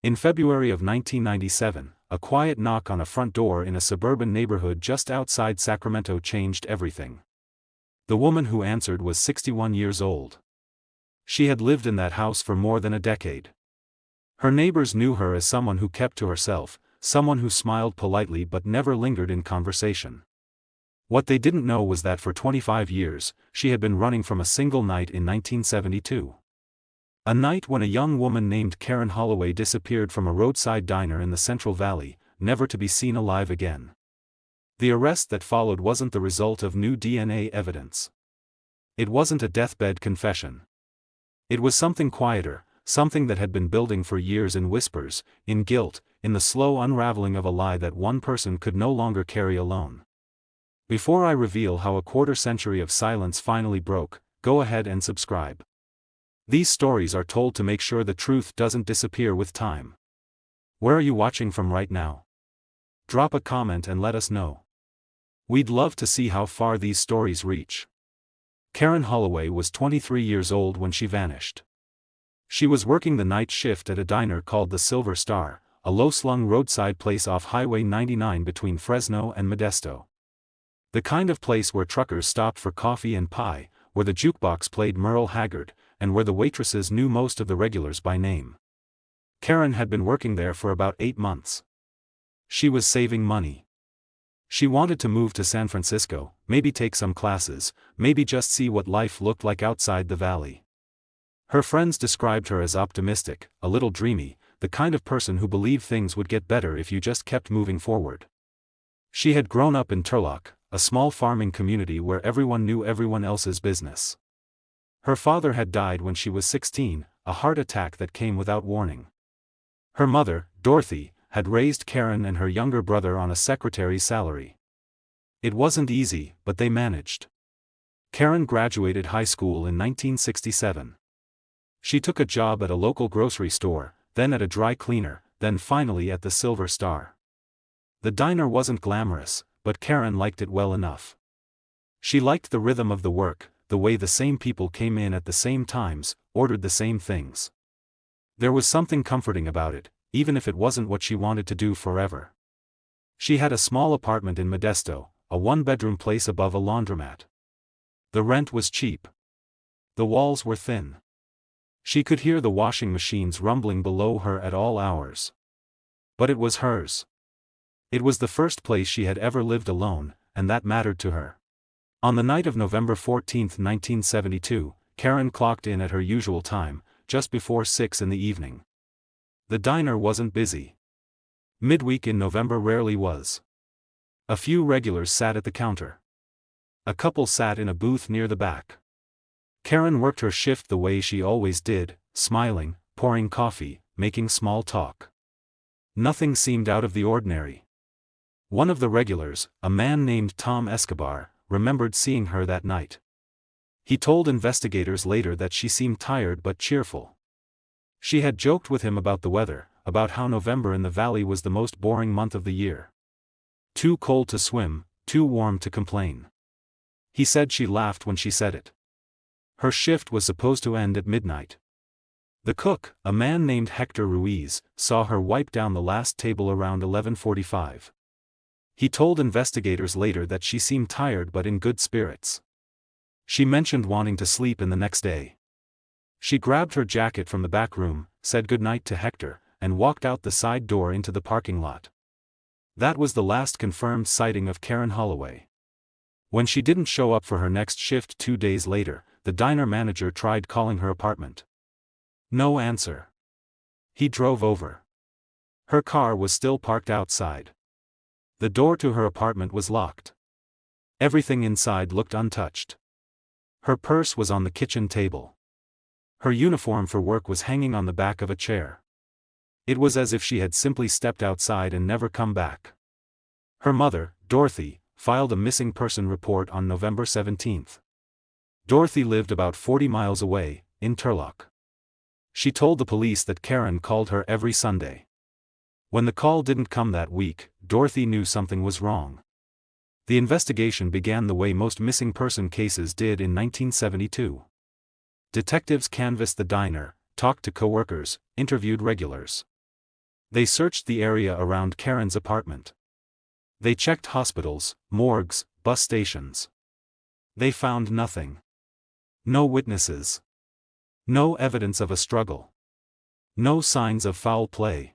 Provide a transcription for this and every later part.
In February of 1997, a quiet knock on a front door in a suburban neighborhood just outside Sacramento changed everything. The woman who answered was 61 years old. She had lived in that house for more than a decade. Her neighbors knew her as someone who kept to herself, someone who smiled politely but never lingered in conversation. What they didn't know was that for 25 years, she had been running from a single night in 1972. A night when a young woman named Karen Holloway disappeared from a roadside diner in the Central Valley, never to be seen alive again. The arrest that followed wasn't the result of new DNA evidence. It wasn't a deathbed confession. It was something quieter, something that had been building for years in whispers, in guilt, in the slow unraveling of a lie that one person could no longer carry alone. Before I reveal how a quarter-century of silence finally broke, go ahead and subscribe. These stories are told to make sure the truth doesn't disappear with time. Where are you watching from right now? Drop a comment and let us know. We'd love to see how far these stories reach. Karen Holloway was 23 years old when she vanished. She was working the night shift at a diner called the Silver Star, a low-slung roadside place off Highway 99 between Fresno and Modesto. The kind of place where truckers stopped for coffee and pie, where the jukebox played Merle Haggard, and where the waitresses knew most of the regulars by name. Karen had been working there for about 8 months. She was saving money. She wanted to move to San Francisco, maybe take some classes, maybe just see what life looked like outside the valley. Her friends described her as optimistic, a little dreamy, the kind of person who believed things would get better if you just kept moving forward. She had grown up in Turlock, a small farming community where everyone knew everyone else's business. Her father had died when she was 16, a heart attack that came without warning. Her mother, Dorothy, had raised Karen and her younger brother on a secretary's salary. It wasn't easy, but they managed. Karen graduated high school in 1967. She took a job at a local grocery store, then at a dry cleaner, then finally at the Silver Star. The diner wasn't glamorous, but Karen liked it well enough. She liked the rhythm of the work, the way the same people came in at the same times, ordered the same things. There was something comforting about it, even if it wasn't what she wanted to do forever. She had a small apartment in Modesto, a one-bedroom place above a laundromat. The rent was cheap. The walls were thin. She could hear the washing machines rumbling below her at all hours. But it was hers. It was the first place she had ever lived alone, and that mattered to her. On the night of November 14, 1972, Karen clocked in at her usual time, just before 6 in the evening. The diner wasn't busy. Midweek in November rarely was. A few regulars sat at the counter. A couple sat in a booth near the back. Karen worked her shift the way she always did, smiling, pouring coffee, making small talk. Nothing seemed out of the ordinary. One of the regulars, a man named Tom Escobar, remembered seeing her that night. He told investigators later that she seemed tired but cheerful. She had joked with him about the weather, about how November in the valley was the most boring month of the year. Too cold to swim, too warm to complain. He said she laughed when she said it. Her shift was supposed to end at midnight. The cook, a man named Hector Ruiz, saw her wipe down the last table around 11:45. He told investigators later that she seemed tired but in good spirits. She mentioned wanting to sleep in the next day. She grabbed her jacket from the back room, said goodnight to Hector, and walked out the side door into the parking lot. That was the last confirmed sighting of Karen Holloway. When she didn't show up for her next shift 2 days later, the diner manager tried calling her apartment. No answer. He drove over. Her car was still parked outside. The door to her apartment was locked. Everything inside looked untouched. Her purse was on the kitchen table. Her uniform for work was hanging on the back of a chair. It was as if she had simply stepped outside and never come back. Her mother, Dorothy, filed a missing person report on November 17. Dorothy lived about 40 miles away, in Turlock. She told the police that Karen called her every Sunday. When the call didn't come that week, Dorothy knew something was wrong. The investigation began the way most missing person cases did in 1972. Detectives canvassed the diner, talked to coworkers, interviewed regulars. They searched the area around Karen's apartment. They checked hospitals, morgues, bus stations. They found nothing. No witnesses. No evidence of a struggle. No signs of foul play.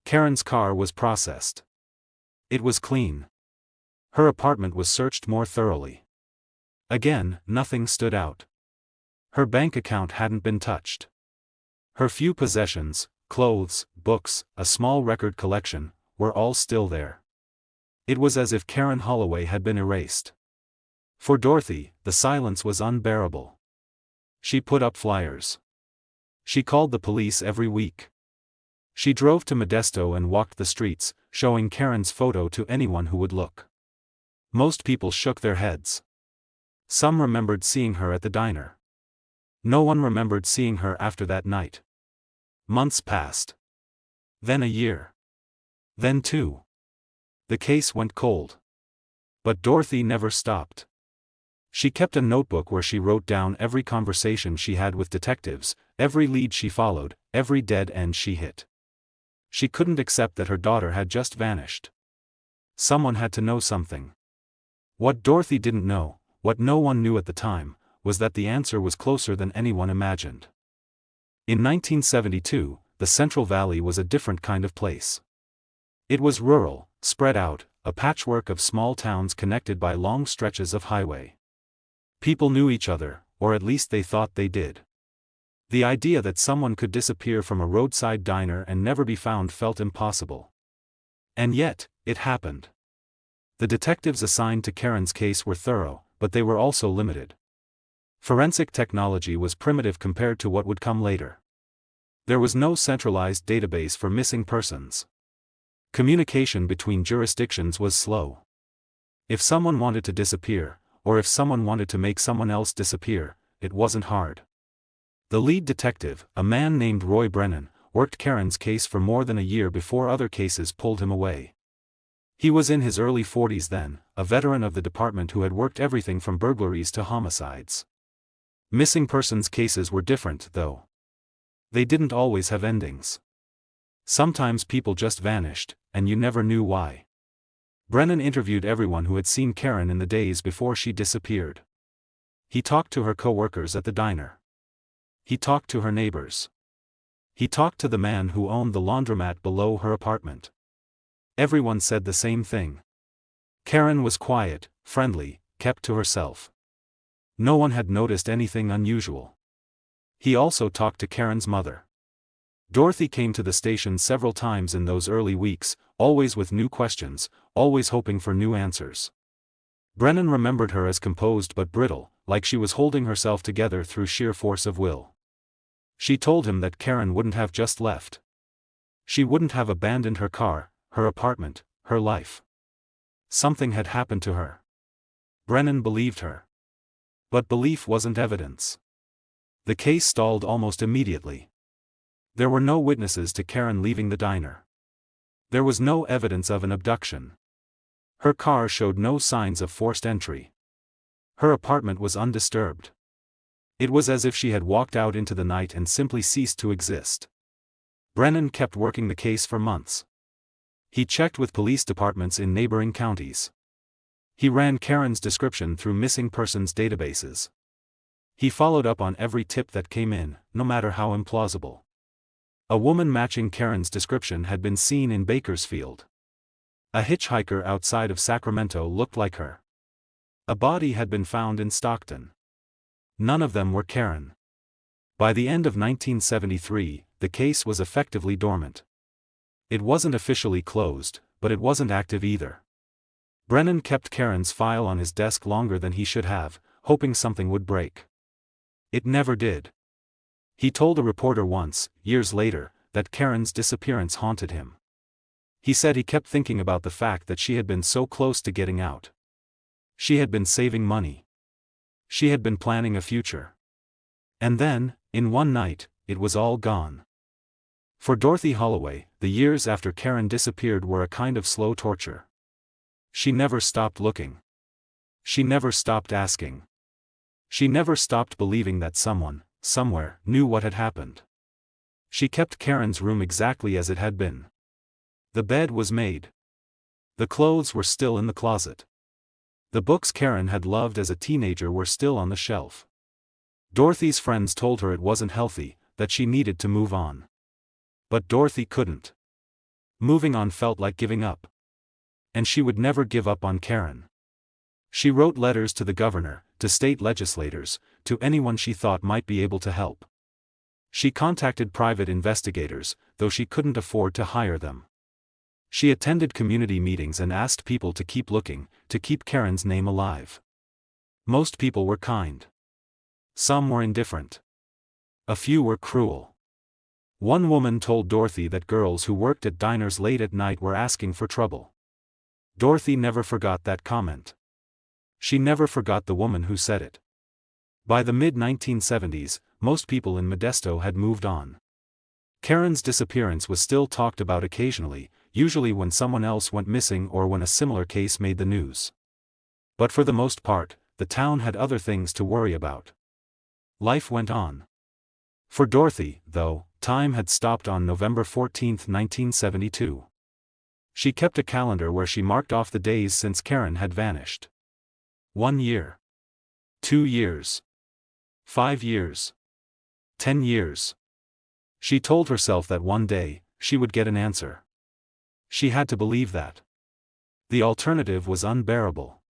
Karen's car was processed. It was clean. Her apartment was searched more thoroughly. Again, nothing stood out. Her bank account hadn't been touched. Her few possessions, clothes, books, a small record collection, were all still there. It was as if Karen Holloway had been erased. For Dorothy, the silence was unbearable. She put up flyers. She called the police every week. She drove to Modesto and walked the streets, showing Karen's photo to anyone who would look. Most people shook their heads. Some remembered seeing her at the diner. No one remembered seeing her after that night. Months passed. Then a year. Then 2. The case went cold. But Dorothy never stopped. She kept a notebook where she wrote down every conversation she had with detectives, every lead she followed, every dead end she hit. She couldn't accept that her daughter had just vanished. Someone had to know something. What Dorothy didn't know, what no one knew at the time, was that the answer was closer than anyone imagined. In 1972, the Central Valley was a different kind of place. It was rural, spread out, a patchwork of small towns connected by long stretches of highway. People knew each other, or at least they thought they did. The idea that someone could disappear from a roadside diner and never be found felt impossible. And yet, it happened. The detectives assigned to Karen's case were thorough, but they were also limited. Forensic technology was primitive compared to what would come later. There was no centralized database for missing persons. Communication between jurisdictions was slow. If someone wanted to disappear, or if someone wanted to make someone else disappear, it wasn't hard. The lead detective, a man named Roy Brennan, worked Karen's case for more than a year before other cases pulled him away. He was in his early 40s then, a veteran of the department who had worked everything from burglaries to homicides. Missing persons cases were different, though. They didn't always have endings. Sometimes people just vanished, and you never knew why. Brennan interviewed everyone who had seen Karen in the days before she disappeared. He talked to her co-workers at the diner. He talked to her neighbors. He talked to the man who owned the laundromat below her apartment. Everyone said the same thing. Karen was quiet, friendly, kept to herself. No one had noticed anything unusual. He also talked to Karen's mother. Dorothy came to the station several times in those early weeks, always with new questions, always hoping for new answers. Brennan remembered her as composed but brittle, like she was holding herself together through sheer force of will. She told him that Karen wouldn't have just left. She wouldn't have abandoned her car, her apartment, her life. Something had happened to her. Brennan believed her. But belief wasn't evidence. The case stalled almost immediately. There were no witnesses to Karen leaving the diner. There was no evidence of an abduction. Her car showed no signs of forced entry. Her apartment was undisturbed. It was as if she had walked out into the night and simply ceased to exist. Brennan kept working the case for months. He checked with police departments in neighboring counties. He ran Karen's description through missing persons databases. He followed up on every tip that came in, no matter how implausible. A woman matching Karen's description had been seen in Bakersfield. A hitchhiker outside of Sacramento looked like her. A body had been found in Stockton. None of them were Karen. By the end of 1973, the case was effectively dormant. It wasn't officially closed, but it wasn't active either. Brennan kept Karen's file on his desk longer than he should have, hoping something would break. It never did. He told a reporter once, years later, that Karen's disappearance haunted him. He said he kept thinking about the fact that she had been so close to getting out. She had been saving money. She had been planning a future. And then, in one night, it was all gone. For Dorothy Holloway, the years after Karen disappeared were a kind of slow torture. She never stopped looking. She never stopped asking. She never stopped believing that someone, somewhere, knew what had happened. She kept Karen's room exactly as it had been. The bed was made. The clothes were still in the closet. The books Karen had loved as a teenager were still on the shelf. Dorothy's friends told her it wasn't healthy, that she needed to move on. But Dorothy couldn't. Moving on felt like giving up. And she would never give up on Karen. She wrote letters to the governor, to state legislators, to anyone she thought might be able to help. She contacted private investigators, though she couldn't afford to hire them. She attended community meetings and asked people to keep looking, to keep Karen's name alive. Most people were kind. Some were indifferent. A few were cruel. One woman told Dorothy that girls who worked at diners late at night were asking for trouble. Dorothy never forgot that comment. She never forgot the woman who said it. By the mid-1970s, most people in Modesto had moved on. Karen's disappearance was still talked about occasionally, usually when someone else went missing or when a similar case made the news. But for the most part, the town had other things to worry about. Life went on. For Dorothy, though, time had stopped on November 14, 1972. She kept a calendar where she marked off the days since Karen had vanished. 1 year. 2 years. 5 years. 10 years. She told herself that one day, she would get an answer. She had to believe that. The alternative was unbearable.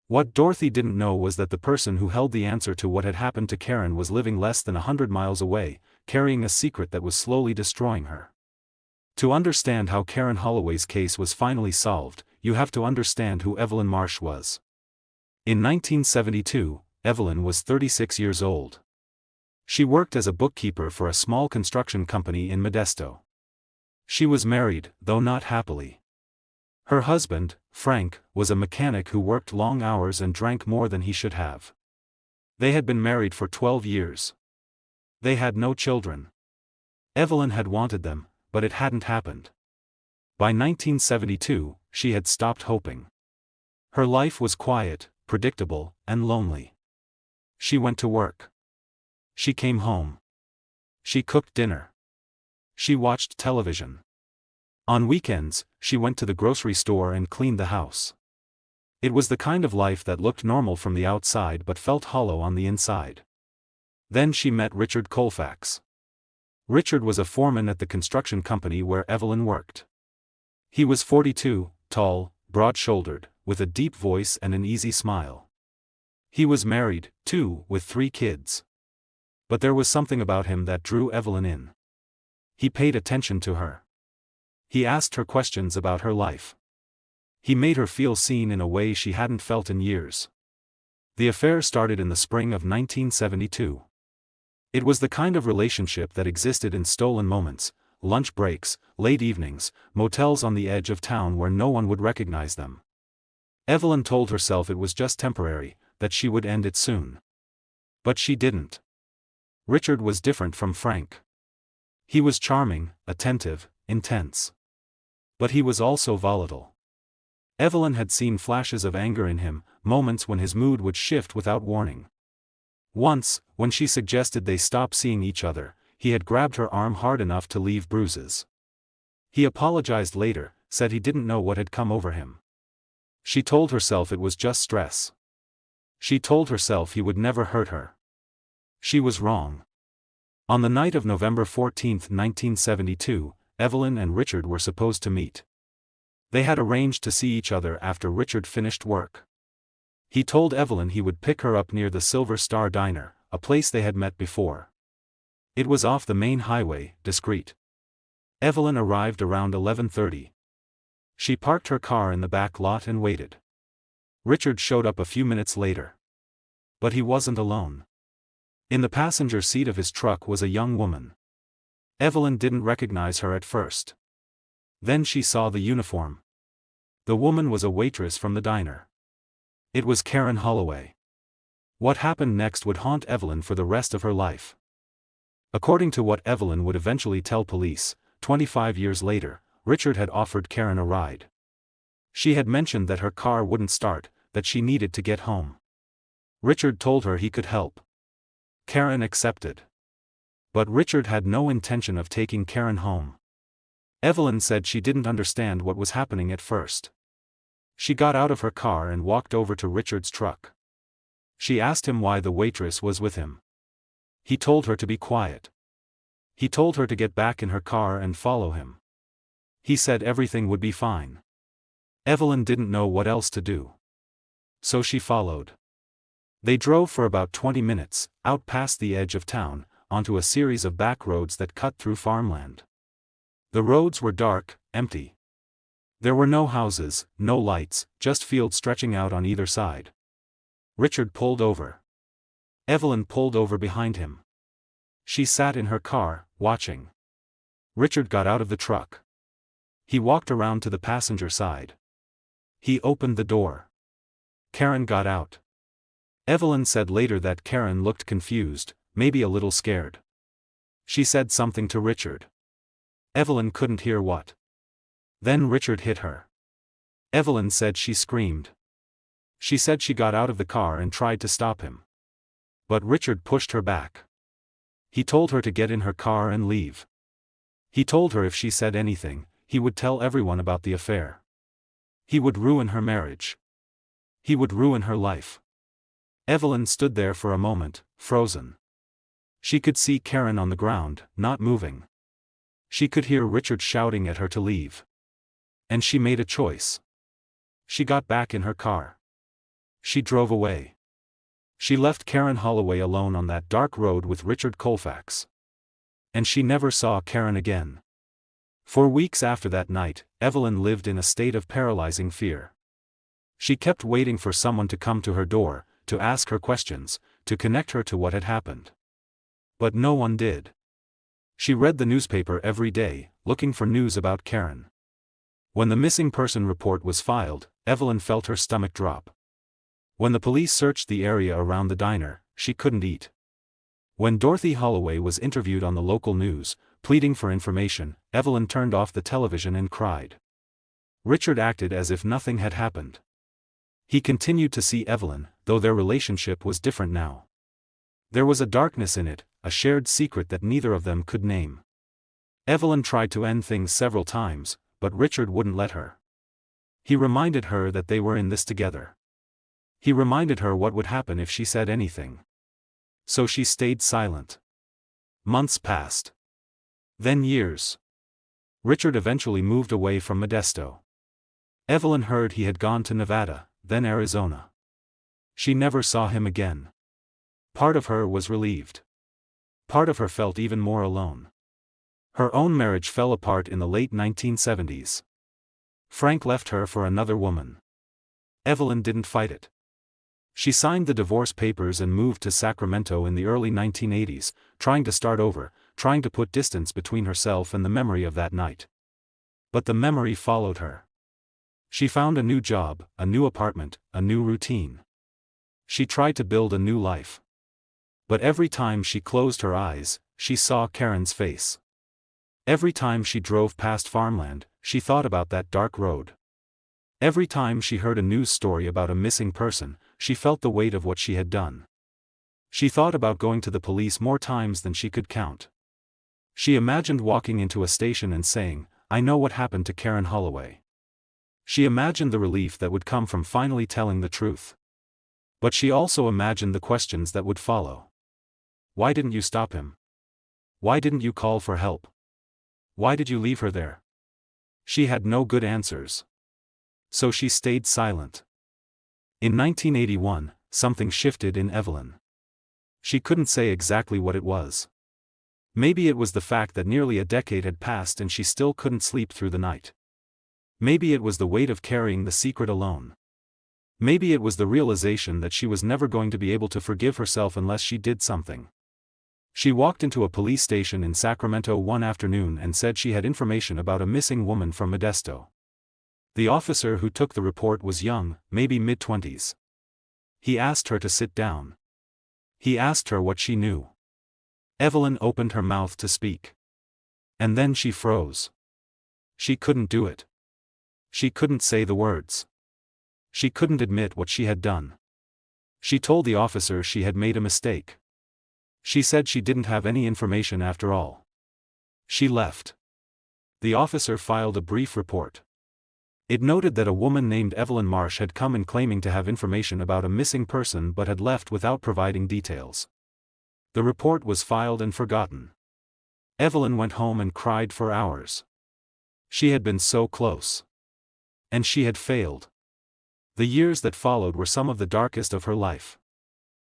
What Dorothy didn't know was that the person who held the answer to what had happened to Karen was living less than 100 miles away, carrying a secret that was slowly destroying her. To understand how Karen Holloway's case was finally solved, you have to understand who Evelyn Marsh was. In 1972, Evelyn was 36 years old. She worked as a bookkeeper for a small construction company in Modesto. She was married, though not happily. Her husband, Frank, was a mechanic who worked long hours and drank more than he should have. They had been married for 12 years. They had no children. Evelyn had wanted them, but it hadn't happened. By 1972, she had stopped hoping. Her life was quiet, predictable, and lonely. She went to work. She came home. She cooked dinner. She watched television. On weekends, she went to the grocery store and cleaned the house. It was the kind of life that looked normal from the outside but felt hollow on the inside. Then she met Richard Colfax. Richard was a foreman at the construction company where Evelyn worked. He was 42, tall, broad-shouldered, with a deep voice and an easy smile. He was married, too, with 3 kids. But there was something about him that drew Evelyn in. He paid attention to her. He asked her questions about her life. He made her feel seen in a way she hadn't felt in years. The affair started in the spring of 1972. It was the kind of relationship that existed in stolen moments, lunch breaks, late evenings, motels on the edge of town where no one would recognize them. Evelyn told herself it was just temporary, that she would end it soon. But she didn't. Richard was different from Frank. He was charming, attentive, intense. But he was also volatile. Evelyn had seen flashes of anger in him, moments when his mood would shift without warning. Once, when she suggested they stop seeing each other, he had grabbed her arm hard enough to leave bruises. He apologized later, said he didn't know what had come over him. She told herself it was just stress. She told herself he would never hurt her. She was wrong. On the night of November 14, 1972, Evelyn and Richard were supposed to meet. They had arranged to see each other after Richard finished work. He told Evelyn he would pick her up near the Silver Star Diner, a place they had met before. It was off the main highway, discreet. Evelyn arrived around 11:30. She parked her car in the back lot and waited. Richard showed up a few minutes later. But he wasn't alone. In the passenger seat of his truck was a young woman. Evelyn didn't recognize her at first. Then she saw the uniform. The woman was a waitress from the diner. It was Karen Holloway. What happened next would haunt Evelyn for the rest of her life. According to what Evelyn would eventually tell police, 25 years later, Richard had offered Karen a ride. She had mentioned that her car wouldn't start, that she needed to get home. Richard told her he could help. Karen accepted. But Richard had no intention of taking Karen home. Evelyn said she didn't understand what was happening at first. She got out of her car and walked over to Richard's truck. She asked him why the waitress was with him. He told her to be quiet. He told her to get back in her car and follow him. He said everything would be fine. Evelyn didn't know what else to do. So she followed. They drove for about 20 minutes, out past the edge of town, onto a series of back roads that cut through farmland. The roads were dark, empty. There were no houses, no lights, just fields stretching out on either side. Richard pulled over. Evelyn pulled over behind him. She sat in her car, watching. Richard got out of the truck. He walked around to the passenger side. He opened the door. Karen got out. Evelyn said later that Karen looked confused, maybe a little scared. She said something to Richard. Evelyn couldn't hear what. Then Richard hit her. Evelyn said she screamed. She said she got out of the car and tried to stop him. But Richard pushed her back. He told her to get in her car and leave. He told her if she said anything, he would tell everyone about the affair. He would ruin her marriage. He would ruin her life. Evelyn stood there for a moment, frozen. She could see Karen on the ground, not moving. She could hear Richard shouting at her to leave. And she made a choice. She got back in her car. She drove away. She left Karen Holloway alone on that dark road with Richard Colfax. And she never saw Karen again. For weeks after that night, Evelyn lived in a state of paralyzing fear. She kept waiting for someone to come to her door, to ask her questions, to connect her to what had happened. But no one did. She read the newspaper every day, looking for news about Karen. When the missing person report was filed, Evelyn felt her stomach drop. When the police searched the area around the diner, she couldn't eat. When Dorothy Holloway was interviewed on the local news, pleading for information, Evelyn turned off the television and cried. Richard acted as if nothing had happened. He continued to see Evelyn, though their relationship was different now. There was a darkness in it, a shared secret that neither of them could name. Evelyn tried to end things several times, but Richard wouldn't let her. He reminded her that they were in this together. He reminded her what would happen if she said anything. So she stayed silent. Months passed. Then years. Richard eventually moved away from Modesto. Evelyn heard he had gone to Nevada, then Arizona. She never saw him again. Part of her was relieved. Part of her felt even more alone. Her own marriage fell apart in the late 1970s. Frank left her for another woman. Evelyn didn't fight it. She signed the divorce papers and moved to Sacramento in the early 1980s, trying to start over, trying to put distance between herself and the memory of that night. But the memory followed her. She found a new job, a new apartment, a new routine. She tried to build a new life. But every time she closed her eyes, she saw Karen's face. Every time she drove past farmland, she thought about that dark road. Every time she heard a news story about a missing person, she felt the weight of what she had done. She thought about going to the police more times than she could count. She imagined walking into a station and saying, "I know what happened to Karen Holloway." She imagined the relief that would come from finally telling the truth. But she also imagined the questions that would follow. Why didn't you stop him? Why didn't you call for help? Why did you leave her there? She had no good answers. So she stayed silent. In 1981, something shifted in Evelyn. She couldn't say exactly what it was. Maybe it was the fact that nearly a decade had passed and she still couldn't sleep through the night. Maybe it was the weight of carrying the secret alone. Maybe it was the realization that she was never going to be able to forgive herself unless she did something. She walked into a police station in Sacramento one afternoon and said she had information about a missing woman from Modesto. The officer who took the report was young, maybe mid-20s. He asked her to sit down. He asked her what she knew. Evelyn opened her mouth to speak. And then she froze. She couldn't do it. She couldn't say the words. She couldn't admit what she had done. She told the officer she had made a mistake. She said she didn't have any information after all. She left. The officer filed a brief report. It noted that a woman named Evelyn Marsh had come in claiming to have information about a missing person but had left without providing details. The report was filed and forgotten. Evelyn went home and cried for hours. She had been so close. And she had failed. The years that followed were some of the darkest of her life.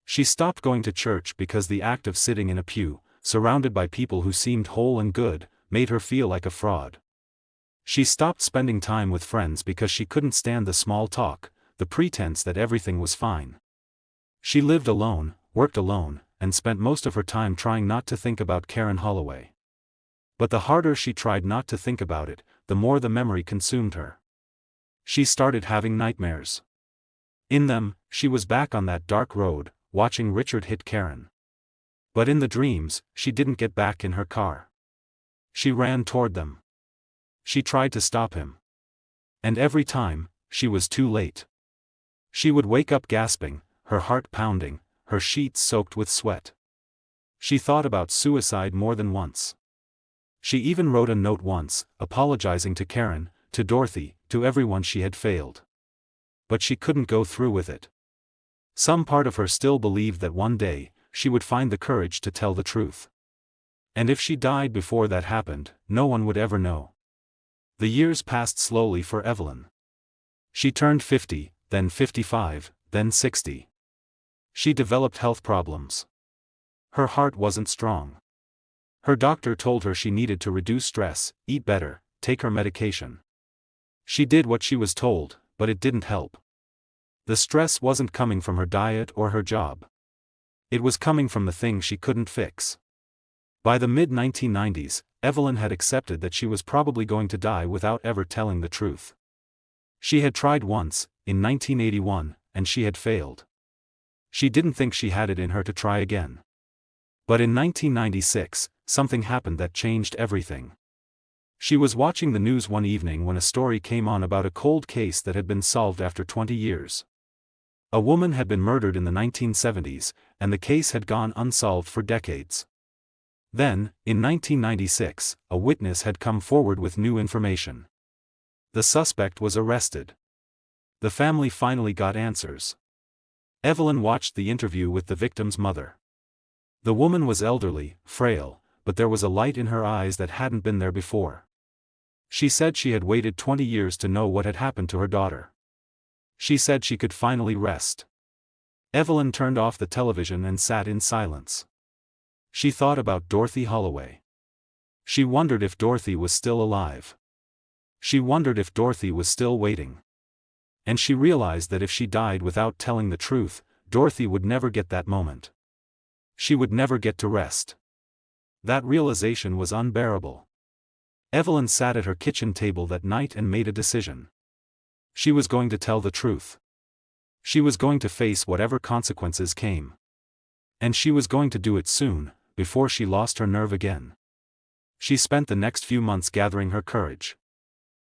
She stopped going to church because the act of sitting in a pew, surrounded by people who seemed whole and good, made her feel like a fraud. She stopped spending time with friends because she couldn't stand the small talk, the pretense that everything was fine. She lived alone, worked alone, and spent most of her time trying not to think about Karen Holloway. But the harder she tried not to think about it, the more the memory consumed her. She started having nightmares. In them, she was back on that dark road, watching Richard hit Karen. But in the dreams, she didn't get back in her car. She ran toward them. She tried to stop him. And every time, she was too late. She would wake up gasping, her heart pounding, her sheets soaked with sweat. She thought about suicide more than once. She even wrote a note once, apologizing to Karen, to Dorothy, to everyone she had failed. But she couldn't go through with it. Some part of her still believed that one day, she would find the courage to tell the truth. And if she died before that happened, no one would ever know. The years passed slowly for Evelyn. She turned 50, then 55, then 60. She developed health problems. Her heart wasn't strong. Her doctor told her she needed to reduce stress, eat better, take her medication. She did what she was told, but it didn't help. The stress wasn't coming from her diet or her job. It was coming from the things she couldn't fix. By the mid-1990s, Evelyn had accepted that she was probably going to die without ever telling the truth. She had tried once, in 1981, and she had failed. She didn't think she had it in her to try again. But in 1996, something happened that changed everything. She was watching the news one evening when a story came on about a cold case that had been solved after 20 years. A woman had been murdered in the 1970s, and the case had gone unsolved for decades. Then, in 1996, a witness had come forward with new information. The suspect was arrested. The family finally got answers. Evelyn watched the interview with the victim's mother. The woman was elderly, frail, but there was a light in her eyes that hadn't been there before. She said she had waited 20 years to know what had happened to her daughter. She said she could finally rest. Evelyn turned off the television and sat in silence. She thought about Dorothy Holloway. She wondered if Dorothy was still alive. She wondered if Dorothy was still waiting. And she realized that if she died without telling the truth, Dorothy would never get that moment. She would never get to rest. That realization was unbearable. Evelyn sat at her kitchen table that night and made a decision. She was going to tell the truth. She was going to face whatever consequences came. And she was going to do it soon, before she lost her nerve again. She spent the next few months gathering her courage.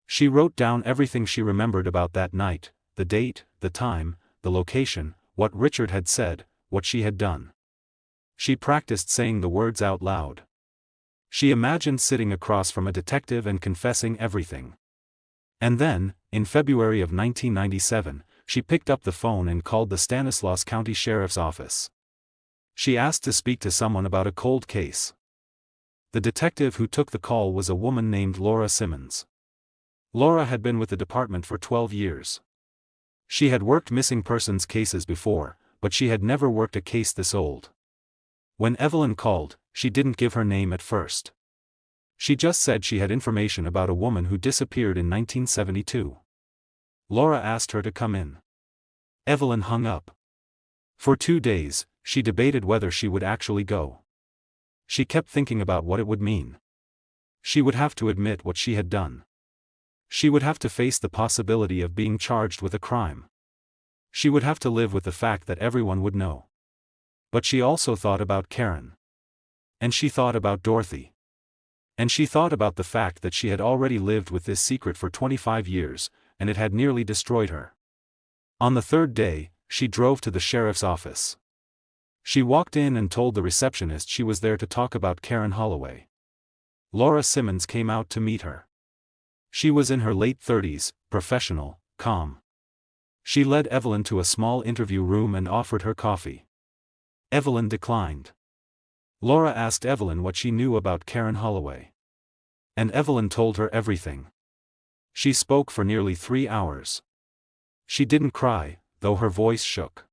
She wrote down everything she remembered about that night, the date, the time, the location, what Richard had said, what she had done. She practiced saying the words out loud. She imagined sitting across from a detective and confessing everything. And then, in February of 1997, she picked up the phone and called the Stanislaus County Sheriff's Office. She asked to speak to someone about a cold case. The detective who took the call was a woman named Laura Simmons. Laura had been with the department for 12 years. She had worked missing persons cases before, but she had never worked a case this old. When Evelyn called, she didn't give her name at first. She just said she had information about a woman who disappeared in 1972. Laura asked her to come in. Evelyn hung up. For 2 days, she debated whether she would actually go. She kept thinking about what it would mean. She would have to admit what she had done. She would have to face the possibility of being charged with a crime. She would have to live with the fact that everyone would know. But she also thought about Karen. And she thought about Dorothy. And she thought about the fact that she had already lived with this secret for 25 years, and it had nearly destroyed her. On the third day, she drove to the sheriff's office. She walked in and told the receptionist she was there to talk about Karen Holloway. Laura Simmons came out to meet her. She was in her late 30s, professional, calm. She led Evelyn to a small interview room and offered her coffee. Evelyn declined. Laura asked Evelyn what she knew about Karen Holloway. And Evelyn told her everything. She spoke for nearly 3 hours. She didn't cry, though her voice shook.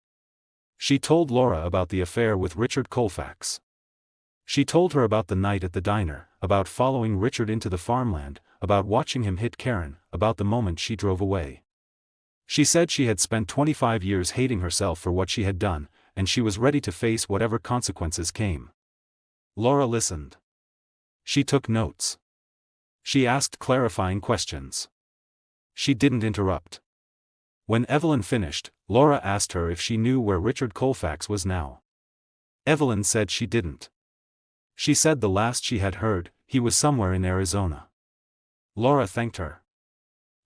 She told Laura about the affair with Richard Colfax. She told her about the night at the diner, about following Richard into the farmland, about watching him hit Karen, about the moment she drove away. She said she had spent 25 years hating herself for what she had done, and she was ready to face whatever consequences came. Laura listened. She took notes. She asked clarifying questions. She didn't interrupt. When Evelyn finished, Laura asked her if she knew where Richard Colfax was now. Evelyn said she didn't. She said the last she had heard, he was somewhere in Arizona. Laura thanked her.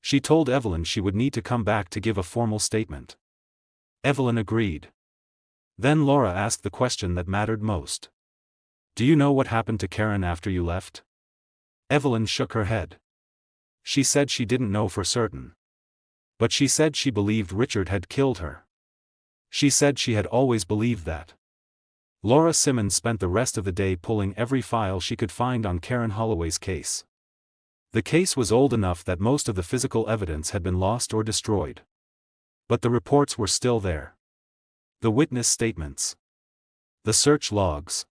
She told Evelyn she would need to come back to give a formal statement. Evelyn agreed. Then Laura asked the question that mattered most. Do you know what happened to Karen after you left? Evelyn shook her head. She said she didn't know for certain. But she said she believed Richard had killed her. She said she had always believed that. Laura Simmons spent the rest of the day pulling every file she could find on Karen Holloway's case. The case was old enough that most of the physical evidence had been lost or destroyed. But the reports were still there. The witness statements. The search logs.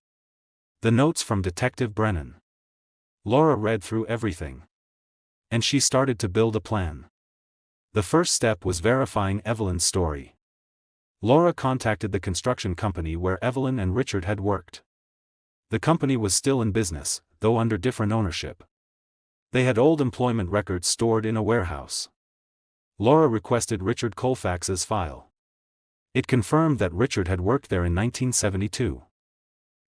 The notes from Detective Brennan. Laura read through everything. And she started to build a plan. The first step was verifying Evelyn's story. Laura contacted the construction company where Evelyn and Richard had worked. The company was still in business, though under different ownership. They had old employment records stored in a warehouse. Laura requested Richard Colfax's file. It confirmed that Richard had worked there in 1972.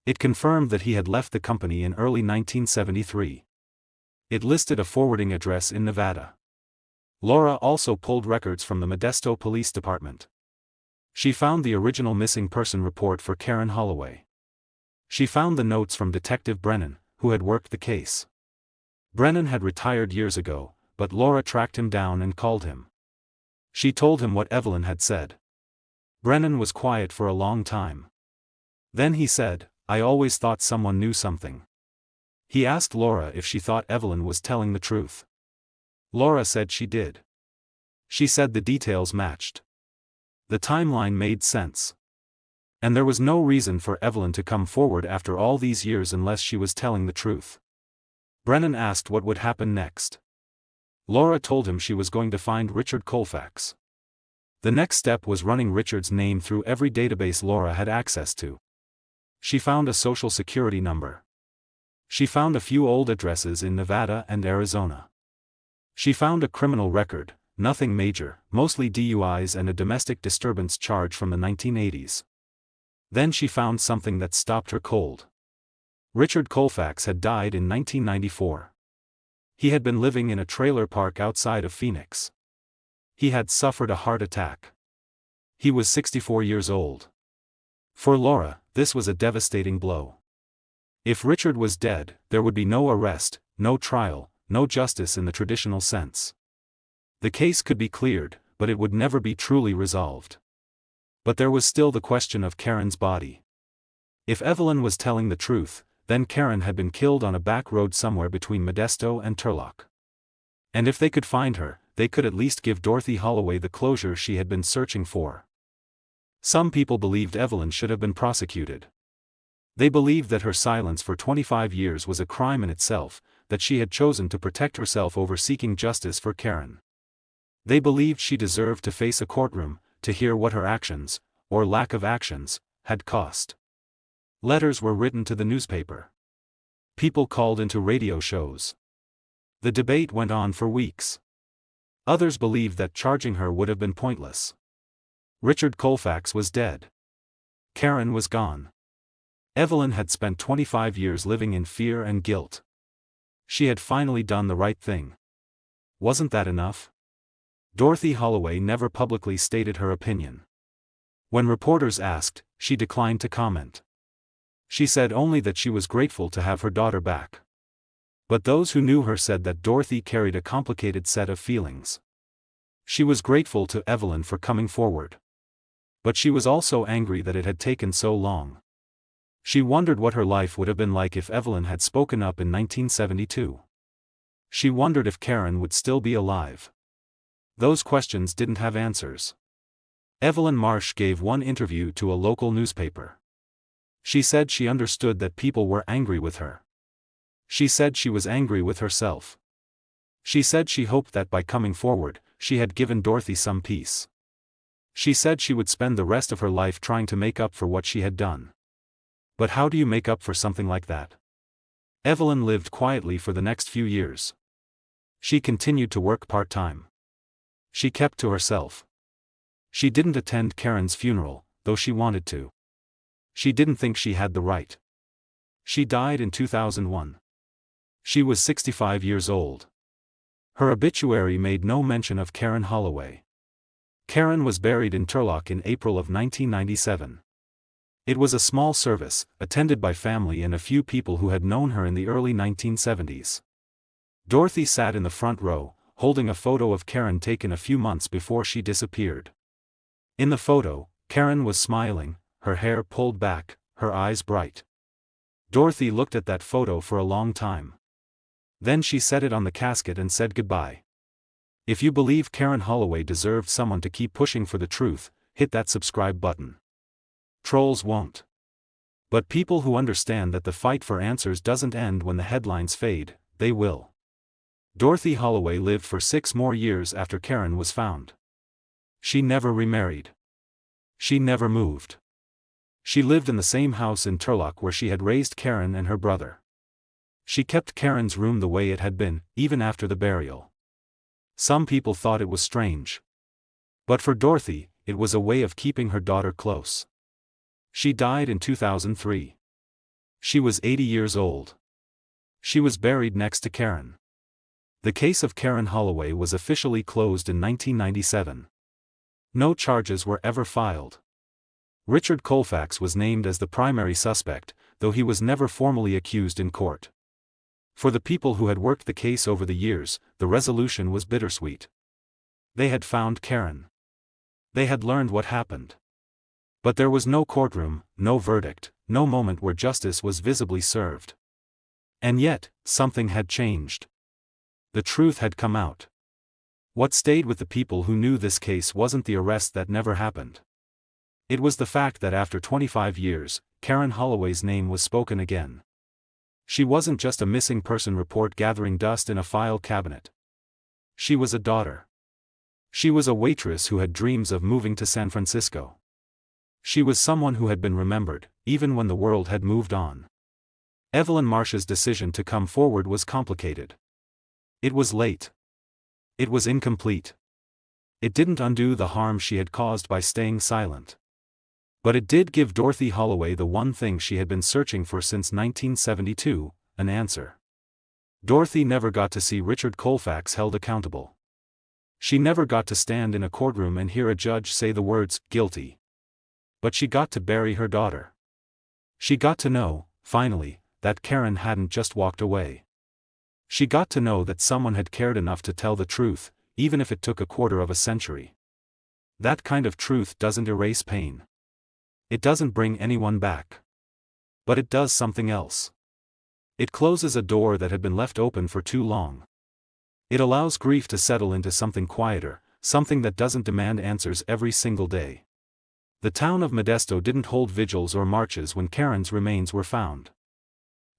It confirmed that he had left the company in early 1973. It listed a forwarding address in Nevada. Laura also pulled records from the Modesto Police Department. She found the original missing person report for Karen Holloway. She found the notes from Detective Brennan, who had worked the case. Brennan had retired years ago, but Laura tracked him down and called him. She told him what Evelyn had said. Brennan was quiet for a long time. Then he said, "I always thought someone knew something." He asked Laura if she thought Evelyn was telling the truth. Laura said she did. She said the details matched. The timeline made sense. And there was no reason for Evelyn to come forward after all these years unless she was telling the truth. Brennan asked what would happen next. Laura told him she was going to find Richard Colfax. The next step was running Richard's name through every database Laura had access to. She found a social security number. She found a few old addresses in Nevada and Arizona. She found a criminal record, nothing major, mostly DUIs and a domestic disturbance charge from the 1980s. Then she found something that stopped her cold. Richard Colfax had died in 1994. He had been living in a trailer park outside of Phoenix. He had suffered a heart attack. He was 64 years old. For Laura, this was a devastating blow. If Richard was dead, there would be no arrest, no trial, no justice in the traditional sense. The case could be cleared, but it would never be truly resolved. But there was still the question of Karen's body. If Evelyn was telling the truth, then Karen had been killed on a back road somewhere between Modesto and Turlock. And if they could find her, they could at least give Dorothy Holloway the closure she had been searching for. Some people believed Evelyn should have been prosecuted. They believed that her silence for 25 years was a crime in itself, that she had chosen to protect herself over seeking justice for Karen. They believed she deserved to face a courtroom, to hear what her actions, or lack of actions, had cost. Letters were written to the newspaper. People called into radio shows. The debate went on for weeks. Others believed that charging her would have been pointless. Richard Colfax was dead. Karen was gone. Evelyn had spent 25 years living in fear and guilt. She had finally done the right thing. Wasn't that enough? Dorothy Holloway never publicly stated her opinion. When reporters asked, she declined to comment. She said only that she was grateful to have her daughter back. But those who knew her said that Dorothy carried a complicated set of feelings. She was grateful to Evelyn for coming forward. But she was also angry that it had taken so long. She wondered what her life would have been like if Evelyn had spoken up in 1972. She wondered if Karen would still be alive. Those questions didn't have answers. Evelyn Marsh gave one interview to a local newspaper. She said she understood that people were angry with her. She said she was angry with herself. She said she hoped that by coming forward, she had given Dorothy some peace. She said she would spend the rest of her life trying to make up for what she had done. But how do you make up for something like that? Evelyn lived quietly for the next few years. She continued to work part-time. She kept to herself. She didn't attend Karen's funeral, though she wanted to. She didn't think she had the right. She died in 2001. She was 65 years old. Her obituary made no mention of Karen Holloway. Karen was buried in Turlock in April of 1997. It was a small service, attended by family and a few people who had known her in the early 1970s. Dorothy sat in the front row, holding a photo of Karen taken a few months before she disappeared. In the photo, Karen was smiling, her hair pulled back, her eyes bright. Dorothy looked at that photo for a long time. Then she set it on the casket and said goodbye. If you believe Karen Holloway deserved someone to keep pushing for the truth, hit that subscribe button. Trolls won't. But people who understand that the fight for answers doesn't end when the headlines fade, they will. Dorothy Holloway lived for 6 more years after Karen was found. She never remarried. She never moved. She lived in the same house in Turlock where she had raised Karen and her brother. She kept Karen's room the way it had been, even after the burial. Some people thought it was strange. But for Dorothy, it was a way of keeping her daughter close. She died in 2003. She was 80 years old. She was buried next to Karen. The case of Karen Holloway was officially closed in 1997. No charges were ever filed. Richard Colfax was named as the primary suspect, though he was never formally accused in court. For the people who had worked the case over the years, the resolution was bittersweet. They had found Karen. They had learned what happened. But there was no courtroom, no verdict, no moment where justice was visibly served. And yet, something had changed. The truth had come out. What stayed with the people who knew this case wasn't the arrest that never happened. It was the fact that after 25 years, Karen Holloway's name was spoken again. She wasn't just a missing person report gathering dust in a file cabinet. She was a daughter. She was a waitress who had dreams of moving to San Francisco. She was someone who had been remembered, even when the world had moved on. Evelyn Marsh's decision to come forward was complicated. It was late. It was incomplete. It didn't undo the harm she had caused by staying silent. But it did give Dorothy Holloway the one thing she had been searching for since 1972, an answer. Dorothy never got to see Richard Colfax held accountable. She never got to stand in a courtroom and hear a judge say the words, guilty. But she got to bury her daughter. She got to know, finally, that Karen hadn't just walked away. She got to know that someone had cared enough to tell the truth, even if it took a quarter of a century. That kind of truth doesn't erase pain. It doesn't bring anyone back. But it does something else. It closes a door that had been left open for too long. It allows grief to settle into something quieter, something that doesn't demand answers every single day. The town of Modesto didn't hold vigils or marches when Karen's remains were found.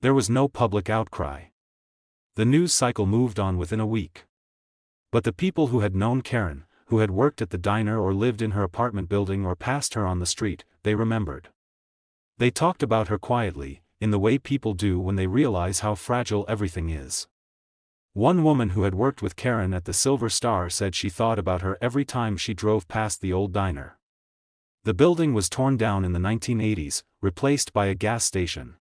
There was no public outcry. The news cycle moved on within a week. But the people who had known Karen, who had worked at the diner or lived in her apartment building or passed her on the street, they remembered. They talked about her quietly, in the way people do when they realize how fragile everything is. One woman who had worked with Karen at the Silver Star said she thought about her every time she drove past the old diner. The building was torn down in the 1980s, replaced by a gas station.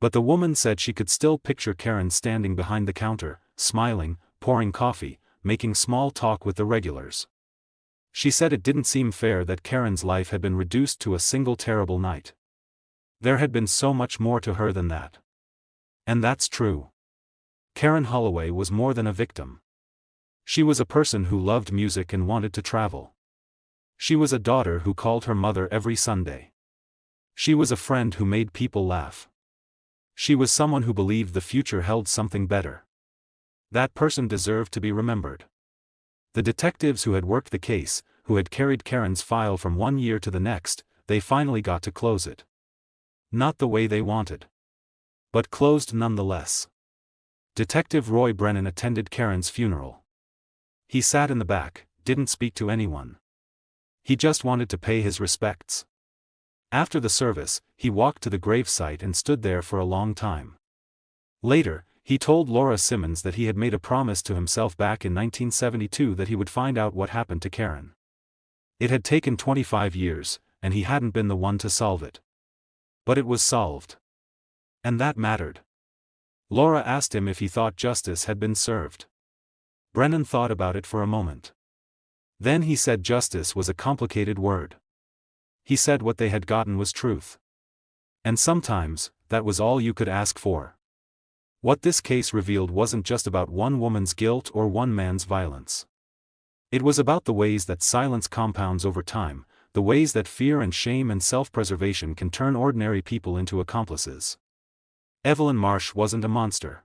But the woman said she could still picture Karen standing behind the counter, smiling, pouring coffee, making small talk with the regulars. She said it didn't seem fair that Karen's life had been reduced to a single terrible night. There had been so much more to her than that. And that's true. Karen Holloway was more than a victim. She was a person who loved music and wanted to travel. She was a daughter who called her mother every Sunday. She was a friend who made people laugh. She was someone who believed the future held something better. That person deserved to be remembered. The detectives who had worked the case, who had carried Karen's file from one year to the next, they finally got to close it. Not the way they wanted. But closed nonetheless. Detective Roy Brennan attended Karen's funeral. He sat in the back, didn't speak to anyone. He just wanted to pay his respects. After the service, he walked to the gravesite and stood there for a long time. Later, he told Laura Simmons that he had made a promise to himself back in 1972 that he would find out what happened to Karen. It had taken 25 years, and he hadn't been the one to solve it. But it was solved. And that mattered. Laura asked him if he thought justice had been served. Brennan thought about it for a moment. Then he said justice was a complicated word. He said what they had gotten was truth. And sometimes, that was all you could ask for. What this case revealed wasn't just about one woman's guilt or one man's violence. It was about the ways that silence compounds over time, the ways that fear and shame and self-preservation can turn ordinary people into accomplices. Evelyn Marsh wasn't a monster.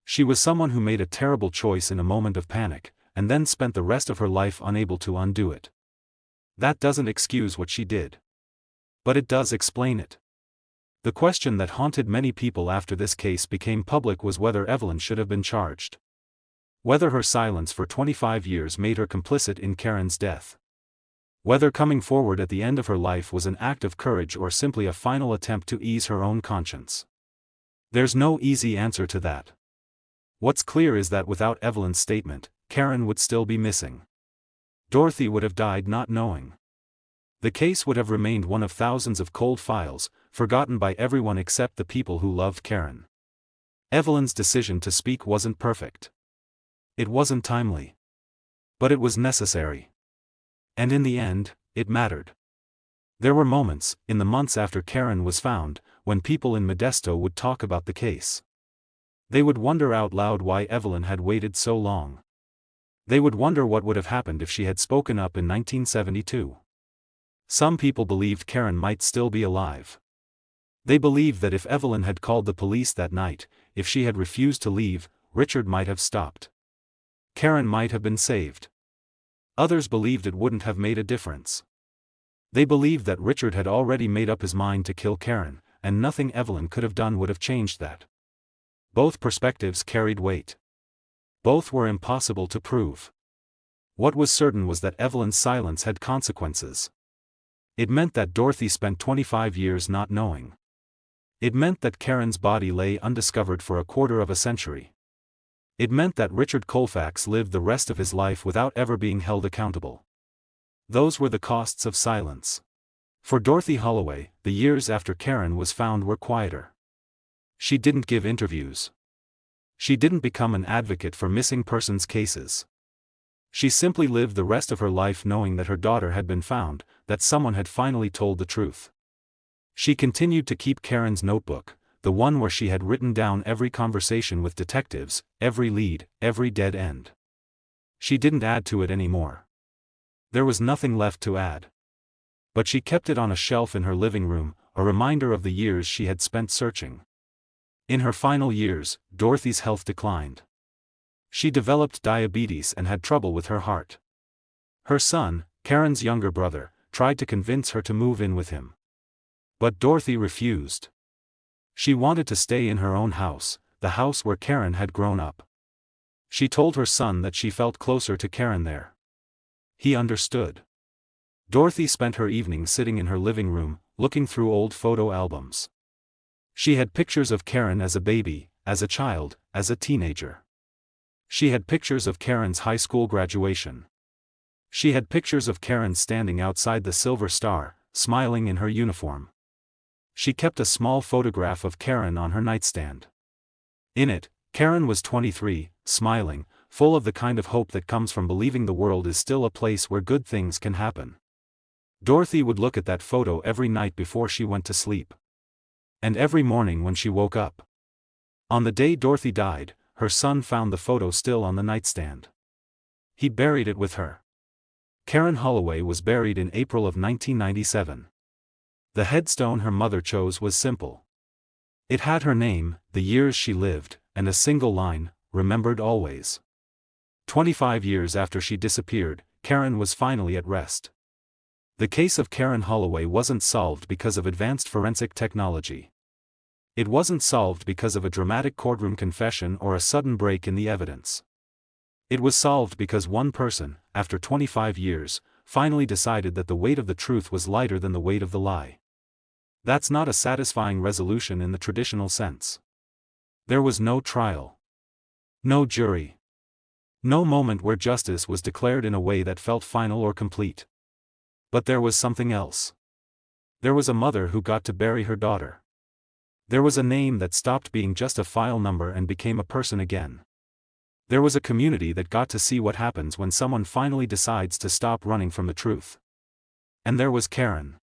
She was someone who made a terrible choice in a moment of panic, and then spent the rest of her life unable to undo it. That doesn't excuse what she did. But it does explain it. The question that haunted many people after this case became public was whether Evelyn should have been charged. Whether her silence for 25 years made her complicit in Karen's death. Whether coming forward at the end of her life was an act of courage or simply a final attempt to ease her own conscience. There's no easy answer to that. What's clear is that without Evelyn's statement, Karen would still be missing. Dorothy would have died not knowing. The case would have remained one of thousands of cold files, forgotten by everyone except the people who loved Karen. Evelyn's decision to speak wasn't perfect. It wasn't timely. But it was necessary. And in the end, it mattered. There were moments, in the months after Karen was found, when people in Modesto would talk about the case. They would wonder out loud why Evelyn had waited so long. They would wonder what would have happened if she had spoken up in 1972. Some people believed Karen might still be alive. They believed that if Evelyn had called the police that night, if she had refused to leave, Richard might have stopped. Karen might have been saved. Others believed it wouldn't have made a difference. They believed that Richard had already made up his mind to kill Karen, and nothing Evelyn could have done would have changed that. Both perspectives carried weight. Both were impossible to prove. What was certain was that Evelyn's silence had consequences. It meant that Dorothy spent 25 years not knowing. It meant that Karen's body lay undiscovered for a quarter of a century. It meant that Richard Colfax lived the rest of his life without ever being held accountable. Those were the costs of silence. For Dorothy Holloway, the years after Karen was found were quieter. She didn't give interviews. She didn't become an advocate for missing persons cases. She simply lived the rest of her life knowing that her daughter had been found, that someone had finally told the truth. She continued to keep Karen's notebook, the one where she had written down every conversation with detectives, every lead, every dead end. She didn't add to it anymore. There was nothing left to add. But she kept it on a shelf in her living room, a reminder of the years she had spent searching. In her final years, Dorothy's health declined. She developed diabetes and had trouble with her heart. Her son, Karen's younger brother, tried to convince her to move in with him. But Dorothy refused. She wanted to stay in her own house, the house where Karen had grown up. She told her son that she felt closer to Karen there. He understood. Dorothy spent her evenings sitting in her living room, looking through old photo albums. She had pictures of Karen as a baby, as a child, as a teenager. She had pictures of Karen's high school graduation. She had pictures of Karen standing outside the Silver Star, smiling in her uniform. She kept a small photograph of Karen on her nightstand. In it, Karen was 23, smiling, full of the kind of hope that comes from believing the world is still a place where good things can happen. Dorothy would look at that photo every night before she went to sleep. And every morning when she woke up. On the day Dorothy died, her son found the photo still on the nightstand. He buried it with her. Karen Holloway was buried in April of 1997. The headstone her mother chose was simple. It had her name, the years she lived, and a single line, "Remembered always." 25 years after she disappeared, Karen was finally at rest. The case of Karen Holloway wasn't solved because of advanced forensic technology. It wasn't solved because of a dramatic courtroom confession or a sudden break in the evidence. It was solved because one person, after 25 years, finally decided that the weight of the truth was lighter than the weight of the lie. That's not a satisfying resolution in the traditional sense. There was no trial. No jury. No moment where justice was declared in a way that felt final or complete. But there was something else. There was a mother who got to bury her daughter. There was a name that stopped being just a file number and became a person again. There was a community that got to see what happens when someone finally decides to stop running from the truth. And there was Karen.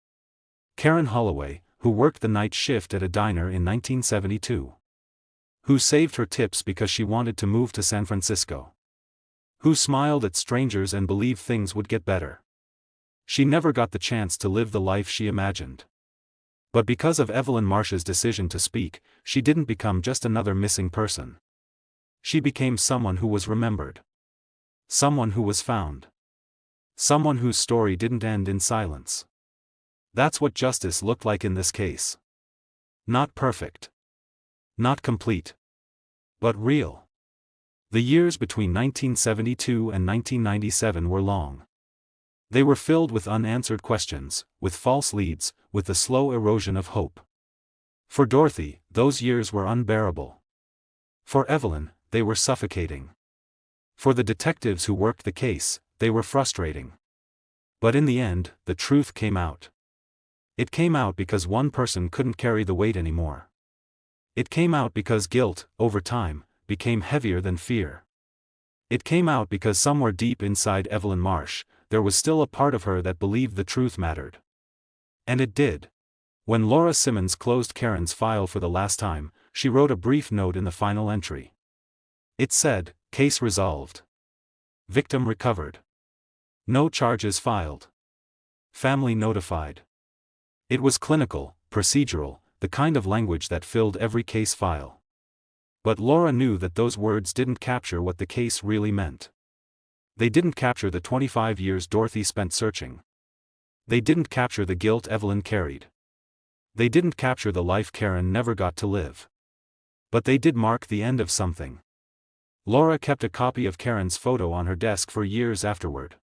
Karen Holloway, who worked the night shift at a diner in 1972. Who saved her tips because she wanted to move to San Francisco. Who smiled at strangers and believed things would get better. She never got the chance to live the life she imagined. But because of Evelyn Marsh's decision to speak, she didn't become just another missing person. She became someone who was remembered. Someone who was found. Someone whose story didn't end in silence. That's what justice looked like in this case. Not perfect. Not complete. But real. The years between 1972 and 1997 were long. They were filled with unanswered questions, with false leads, with the slow erosion of hope. For Dorothy, those years were unbearable. For Evelyn, they were suffocating. For the detectives who worked the case, they were frustrating. But in the end, the truth came out. It came out because one person couldn't carry the weight anymore. It came out because guilt, over time, became heavier than fear. It came out because somewhere deep inside Evelyn Marsh, there was still a part of her that believed the truth mattered. And it did. When Laura Simmons closed Karen's file for the last time, she wrote a brief note in the final entry. It said, "Case resolved. Victim recovered. No charges filed. Family notified." It was clinical, procedural, the kind of language that filled every case file. But Laura knew that those words didn't capture what the case really meant. They didn't capture the 25 years Dorothy spent searching. They didn't capture the guilt Evelyn carried. They didn't capture the life Karen never got to live. But they did mark the end of something. Laura kept a copy of Karen's photo on her desk for years afterward.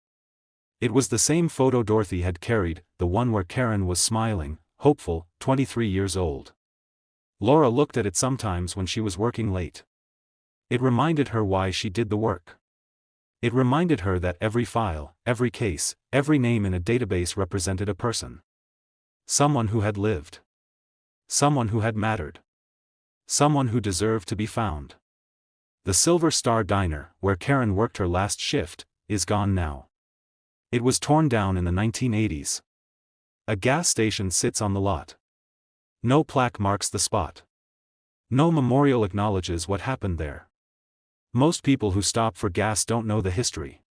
It was the same photo Dorothy had carried, the one where Karen was smiling, hopeful, 23 years old. Laura looked at it sometimes when she was working late. It reminded her why she did the work. It reminded her that every file, every case, every name in a database represented a person. Someone who had lived. Someone who had mattered. Someone who deserved to be found. The Silver Star Diner, where Karen worked her last shift, is gone now. It was torn down in the 1980s. A gas station sits on the lot. No plaque marks the spot. No memorial acknowledges what happened there. Most people who stop for gas don't know the history.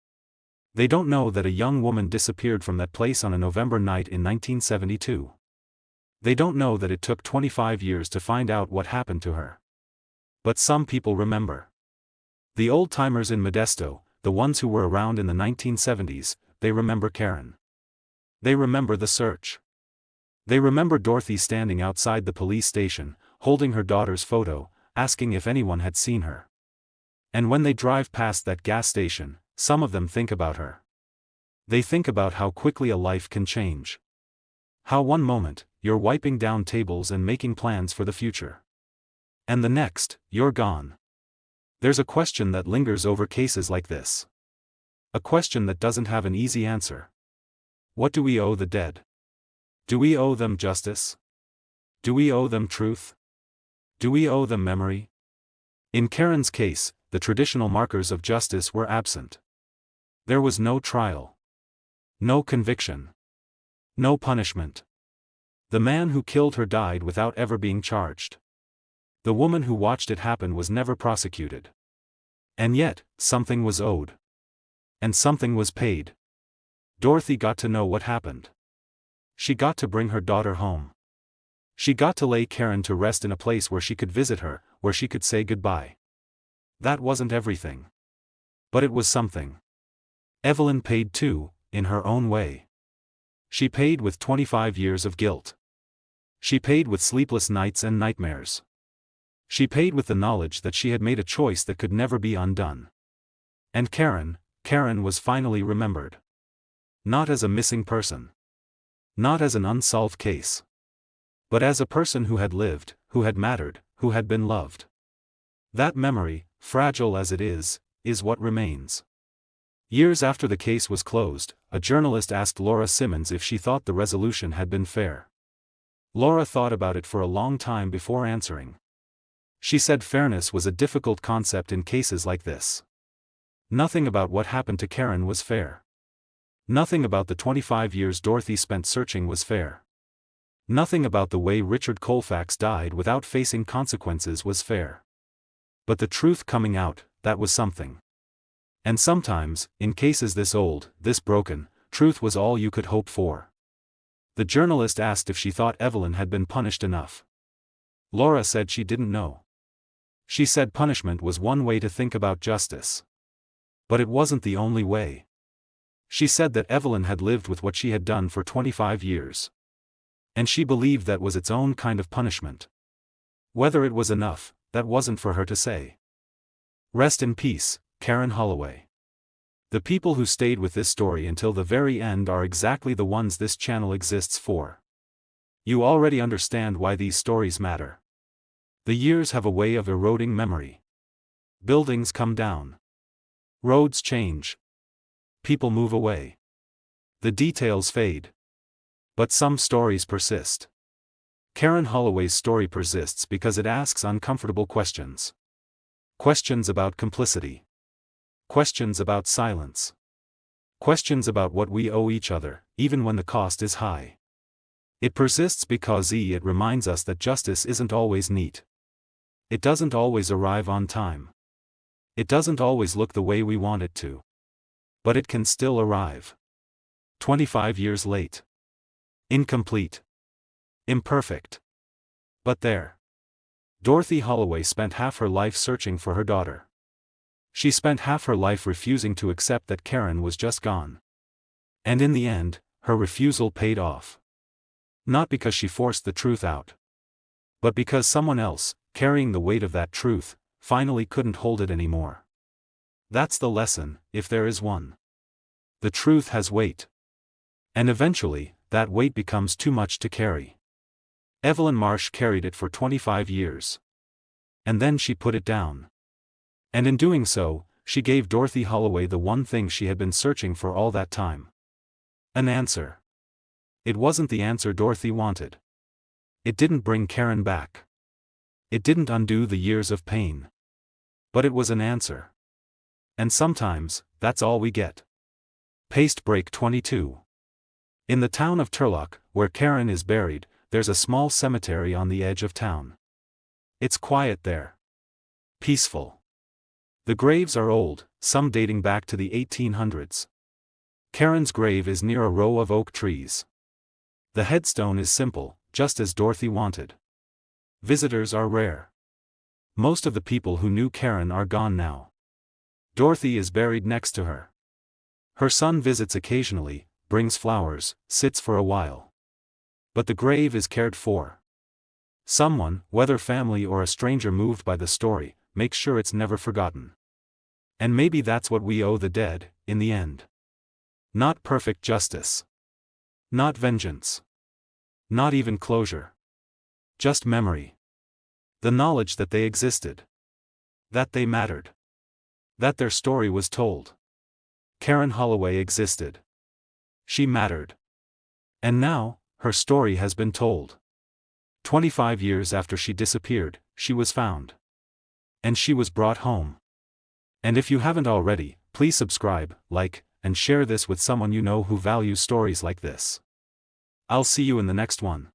They don't know that a young woman disappeared from that place on a November night in 1972. They don't know that it took 25 years to find out what happened to her. But some people remember. The old-timers in Modesto, the ones who were around in the 1970s, they remember Karen. They remember the search. They remember Dorothy standing outside the police station, holding her daughter's photo, asking if anyone had seen her. And when they drive past that gas station, some of them think about her. They think about how quickly a life can change. How one moment, you're wiping down tables and making plans for the future. And the next, you're gone. There's a question that lingers over cases like this. A question that doesn't have an easy answer. What do we owe the dead? Do we owe them justice? Do we owe them truth? Do we owe them memory? In Karen's case, the traditional markers of justice were absent. There was no trial. No conviction. No punishment. The man who killed her died without ever being charged. The woman who watched it happen was never prosecuted. And yet, something was owed. And something was paid. Dorothy got to know what happened. She got to bring her daughter home. She got to lay Karen to rest in a place where she could visit her, where she could say goodbye. That wasn't everything. But it was something. Evelyn paid too, in her own way. She paid with 25 years of guilt. She paid with sleepless nights and nightmares. She paid with the knowledge that she had made a choice that could never be undone. And Karen was finally remembered. Not as a missing person. Not as an unsolved case. But as a person who had lived, who had mattered, who had been loved. That memory, fragile as it is what remains. Years after the case was closed, a journalist asked Laura Simmons if she thought the resolution had been fair. Laura thought about it for a long time before answering. She said fairness was a difficult concept in cases like this. Nothing about what happened to Karen was fair. Nothing about the 25 years Dorothy spent searching was fair. Nothing about the way Richard Colfax died without facing consequences was fair. But the truth coming out, that was something. And sometimes, in cases this old, this broken, truth was all you could hope for. The journalist asked if she thought Evelyn had been punished enough. Laura said she didn't know. She said punishment was one way to think about justice. But it wasn't the only way. She said that Evelyn had lived with what she had done for 25 years. And she believed that was its own kind of punishment. Whether it was enough, that wasn't for her to say. Rest in peace, Karen Holloway. The people who stayed with this story until the very end are exactly the ones this channel exists for. You already understand why these stories matter. The years have a way of eroding memory. Buildings come down. Roads change. People move away. The details fade. But some stories persist. Karen Holloway's story persists because it asks uncomfortable questions. Questions about complicity. Questions about silence. Questions about what we owe each other, even when the cost is high. It persists because it reminds us that justice isn't always neat. It doesn't always arrive on time. It doesn't always look the way we want it to. But it can still arrive. 25 years late. Incomplete. Imperfect. But there. Dorothy Holloway spent half her life searching for her daughter. She spent half her life refusing to accept that Karen was just gone. And in the end, her refusal paid off. Not because she forced the truth out. But because someone else, carrying the weight of that truth, finally couldn't hold it anymore. That's the lesson, if there is one. The truth has weight. And eventually, that weight becomes too much to carry. Evelyn Marsh carried it for 25 years. And then she put it down. And in doing so, she gave Dorothy Holloway the one thing she had been searching for all that time. An answer. It wasn't the answer Dorothy wanted. It didn't bring Karen back. It didn't undo the years of pain. But it was an answer. And sometimes, that's all we get. Paste break 22. In the town of Turlock, where Karen is buried, there's a small cemetery on the edge of town. It's quiet there. Peaceful. The graves are old, some dating back to the 1800s. Karen's grave is near a row of oak trees. The headstone is simple, just as Dorothy wanted. Visitors are rare. Most of the people who knew Karen are gone now. Dorothy is buried next to her. Her son visits occasionally, brings flowers, sits for a while. But the grave is cared for. Someone, whether family or a stranger moved by the story, makes sure it's never forgotten. And maybe that's what we owe the dead, in the end. Not perfect justice. Not vengeance. Not even closure. Just memory. The knowledge that they existed. That they mattered. That their story was told. Karen Holloway existed. She mattered. And now, her story has been told. 25 years after she disappeared, she was found. And she was brought home. And if you haven't already, please subscribe, like, and share this with someone you know who values stories like this. I'll see you in the next one.